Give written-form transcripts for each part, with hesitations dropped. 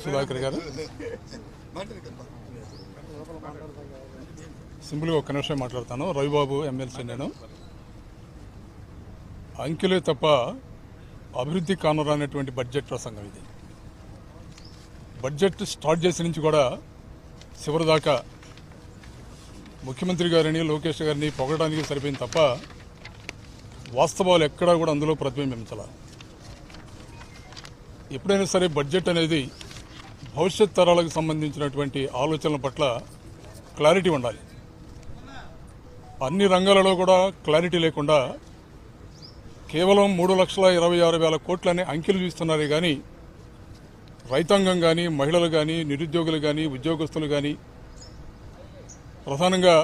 సుధాకర్ గారు సింపుల్గా ఒక్క నిమిషం మాట్లాడతాను. రవిబాబు ఎమ్మెల్సీ. నేను అంకెలే తప్ప అభివృద్ధి కానరానటువంటి బడ్జెట్ ప్రసంగం ఇది. బడ్జెట్ స్టార్ట్ చేసిన నుంచి కూడా చివరి దాకా ముఖ్యమంత్రి గారిని లోకేష్ గారిని పొగడానికి సరిపోయింది తప్ప వాస్తవాలు ఎక్కడా కూడా అందులో ప్రతిబింబించాల. ఎప్పుడైనా సరే బడ్జెట్ అనేది భవిష్యత్ తరాలకు సంబంధించినటువంటి ఆలోచనల పట్ల క్లారిటీ ఉండాలి. అన్ని రంగాలలో కూడా క్లారిటీ లేకుండా కేవలం 3,26,000 కోట్లనే అంకెలు చూస్తున్నారే కానీ రైతాంగం కానీ, మహిళలు కానీ, నిరుద్యోగులు కానీ, ఉద్యోగస్తులు కానీ, ప్రధానంగా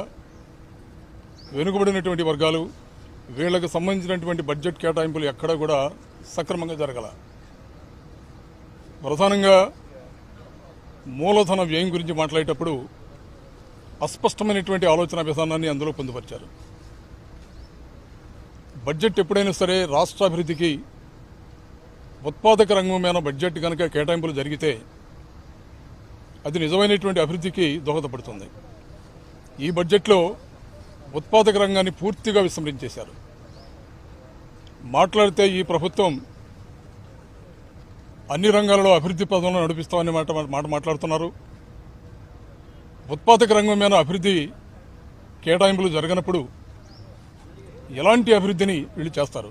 వెనుకబడినటువంటి వర్గాలు, వీళ్లకు సంబంధించినటువంటి బడ్జెట్ కేటాయింపులు ఎక్కడా కూడా సక్రమంగా జరగల. ప్రధానంగా మూలధన వ్యయం గురించి మాట్లాడేటప్పుడు అస్పష్టమైనటువంటి ఆలోచన విధానాన్ని అందులో పొందుపరిచారు. బడ్జెట్ ఎప్పుడైనా సరే రాష్ట్రాభివృద్ధికి ఉత్పాదక రంగమైన బడ్జెట్ కనుక కేటాయింపులు జరిగితే అది నిజమైనటువంటి అభివృద్ధికి దోహదపడుతుంది. ఈ బడ్జెట్లో ఉత్పాదక రంగాన్ని పూర్తిగా విస్మరించేశారు. మాట్లాడితే ఈ ప్రభుత్వం అన్ని రంగాలలో అభివృద్ధి పదంలో నడిపిస్తామని మాట మాట్లాడుతున్నారు. ఉత్పాదక రంగం మీద అభివృద్ధి కేటాయింపులు జరగనప్పుడు ఎలాంటి అభివృద్ధిని వీళ్ళు చేస్తారు?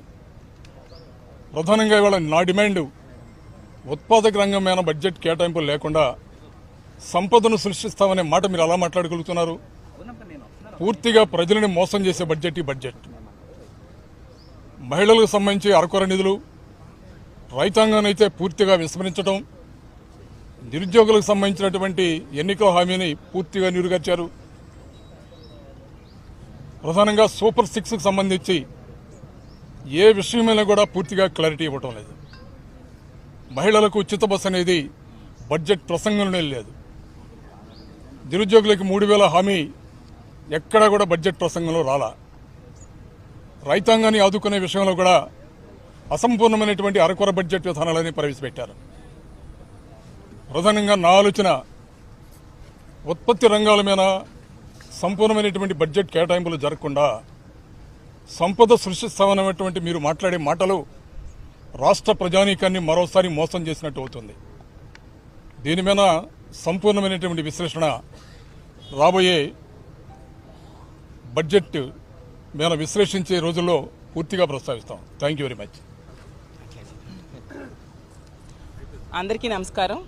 ప్రధానంగా ఇవాళ నా డిమాండ్ ఉత్పాదక రంగం మీద బడ్జెట్ కేటాయింపులు లేకుండా సంపదను సృష్టిస్తామనే మాట మీరు అలా మాట్లాడగలుగుతున్నారు? పూర్తిగా ప్రజలను మోసం చేసే బడ్జెట్ ఈ బడ్జెట్. మహిళలకు సంబంధించి అరకొర నిధులు, రైతాంగాన్ని అయితే పూర్తిగా విస్మరించడం, నిరుద్యోగులకు సంబంధించినటువంటి ఎన్నికల హామీని పూర్తిగా నీరుగార్చారు. ప్రధానంగా సూపర్ 6కు సంబంధించి ఏ విషయమైనా కూడా పూర్తిగా క్లారిటీ ఇవ్వటం లేదు. మహిళలకు ఉచిత బస్సు అనేది బడ్జెట్ ప్రసంగంలోనే లేదు. నిరుద్యోగులకి 3,000 హామీ ఎక్కడా కూడా బడ్జెట్ ప్రసంగంలో రాలా. రైతాంగాన్ని ఆదుకునే విషయంలో కూడా అసంపూర్ణమైనటువంటి అరకొర బడ్జెట్ విధానాలని ప్రవేశపెట్టారు. ప్రధానంగా నా ఆలోచన ఉత్పత్తి రంగాల మీద సంపూర్ణమైనటువంటి బడ్జెట్ కేటాయింపులు జరగకుండా సంపద సృష్టిస్తామన్నటువంటి మీరు మాట్లాడే మాటలు రాష్ట్ర ప్రజానీకాన్ని మరోసారి మోసం చేసినట్టు అవుతుంది. దీని మీద సంపూర్ణమైనటువంటి విశ్లేషణ రాబోయే బడ్జెట్ మీద విశ్లేషించే రోజుల్లో పూర్తిగా ప్రస్తావిస్తాం. Thank you very much. అందరికీ నమస్కారం.